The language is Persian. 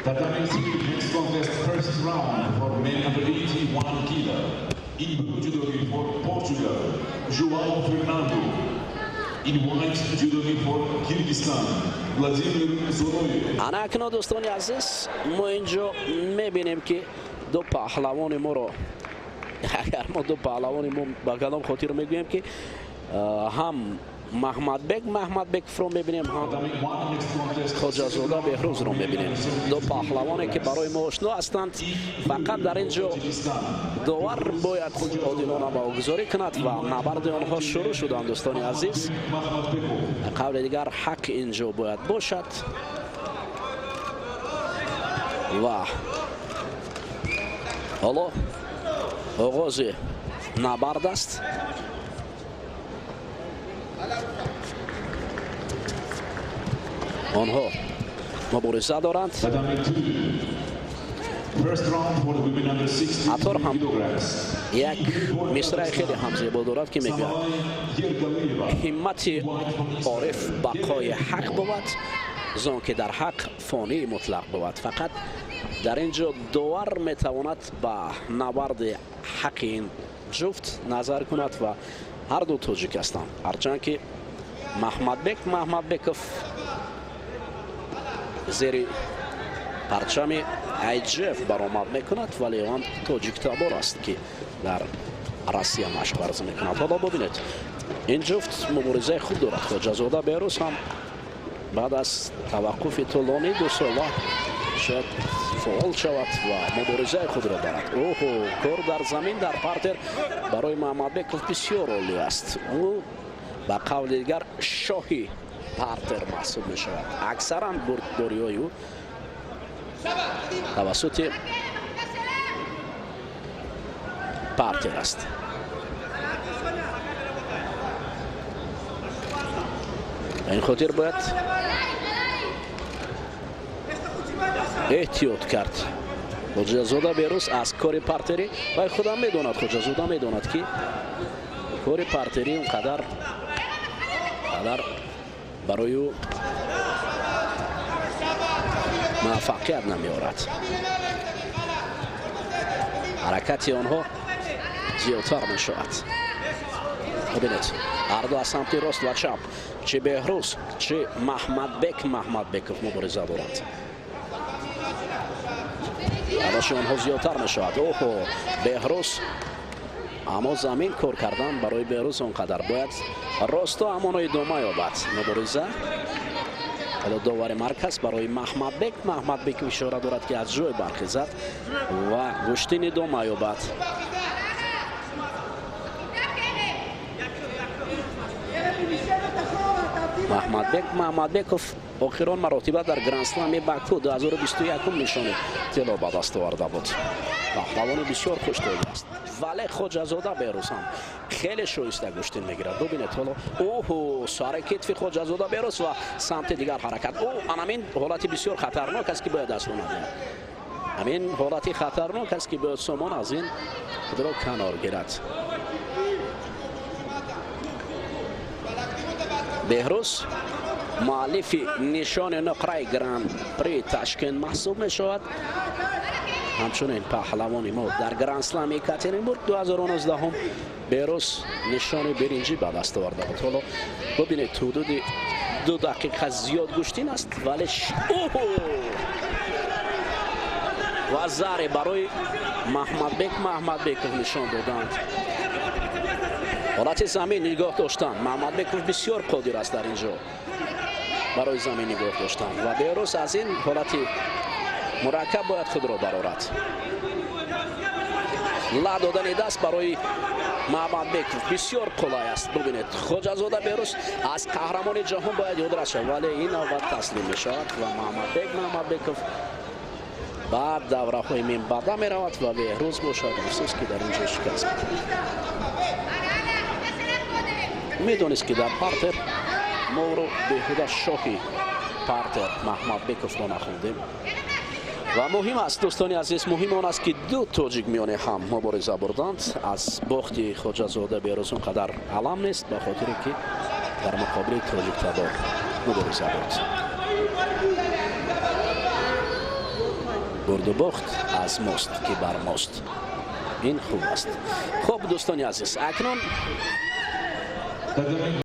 Tatami City next contest first round for men under 81 kilo. In blue judogi for Portugal, João Fernando. In white judogi for Kyrgyzstan, Vladimir Zoroyev. انا اکنون دوستان عزیز ما اینجا میبینیم که دو پهلوان ما رو اگر ما دو پهلوان ما با کدام خاطر میگوییم که هم محمد بک رو میبینیم هم خواجه‌زاده بهروز رو میبینیم. دو پهلوانی که برای ما آشنا هستند. فقط در اینجا داور باید عادلانه واگذاری کند و نبرد آنها شروع شدند دوستان عزیز. قبل دیگر حق اینجا باید باشد و حالا آغاز نبرد است. آنها مبارزه دارند. عطار هم یک مصرع خیلی هم زیبا دارد که میگه همت عارف بقای حق بود زان که در حق فانی مطلق بود. فقط در اینجا داور میتواند با نبرد حق این جفت نظر کند و هر دو تاجیک هستند. هرچند که محمد بکف زیر پرچم IJF برآمد میکند ولی آن تاجیک تبار است که در روسیه مشق ورزی میکند. حالا ببینید این جفت مبارزه خوب دارد. خواجه‌زاده بهروز هم بعد از توقف طولانی 2 ساله شاید فعال شود و مبارزه خود را دارد. کار در زمین در پارتر برای محمد بکف بسیار عالی است. او با قول دیگر شاهی پارتر محسوب می شود. اکثرا بردباری های او توسط پارتر است. این خاطر باید احتیاط کرد. خواجه‌زاده بهروز از کار پارتری و خودم میداند خواجه‌زاده میداند که کار پارتری اونقدر برای او موفقیت نمیارد. حرکت آنها زیادتر می شود. ببینید هر دو از سمت راست و چپ چه بهروز چه محمد بکف مبارزه دارند. تلاش آنها زیادتر می شود. بهروز اما زمین کار کردن برای بهروز اونقدر باید راستا همانای ادامه یابد مبارزه. حالا داور مرکز برای محمد بک اشاره دارد که از جای برخیزد و گشتین ادامه یابد. محمد بکف آخران مراتب در گرند اسلم باکو 2021 نشانه طلا به دست آورده بود. پهلوان بسیار خوش‌طبع است. ولی خواجه‌زاده بهروز هم خیلی شایسته گشتین میگیرد. ببینید حالا سر کتف خواجه‌زاده بهروز و سمت دیگر حرکت. همین حالت بسیار خطرناک است که باید دست بزند. همین حالت خطرناک است که باید سامان از این خود را کنار گیرد. بهروز مؤلف نشان نقره گراند پری تاشکند محسوب می شود. همچنین پهلوان ما در گرند اسلم یکاترینبورگ 2019 هم بهروز نشان برنجی به دست آورده بود. حالا ببینید حدود 2 دقیقه زیاد گشتین است ولی و زره برای محمد بکف نشان دادند. حالت زمین نگاه داشتن. محمد بکف بسیار قادر است در اینجا برای زمین نگاه داشتن و بهروز از این حالت مرکب باید خود را برآورد. لا دادن دست برای محمد بکف بسیار قلای است. ببینید خواجه‌زاده بهروز از قهرمان جهان باید یاد رسد ولی این نوبت تسلیم می شود و محمد بکف بعد دوره های من بعد می رود و بهروز باشد افسوس که در اینجا شکست میدونست که در پارتر ما رو بهوده شاهی پارتر محمد بکف رو نخوندیم و مهم است دوستانی عزیز مهم آن است که دو تاجیک میانه هم مبارزه بردند. از باخت خواجه‌زاده بهروز اونقدر علم نیست به خاطر که در مقابل تاجیک تبار مبارزه بود. برد و باخت از ماست که بر ماست. این خوب است. خب دوستان عزیز، اکنون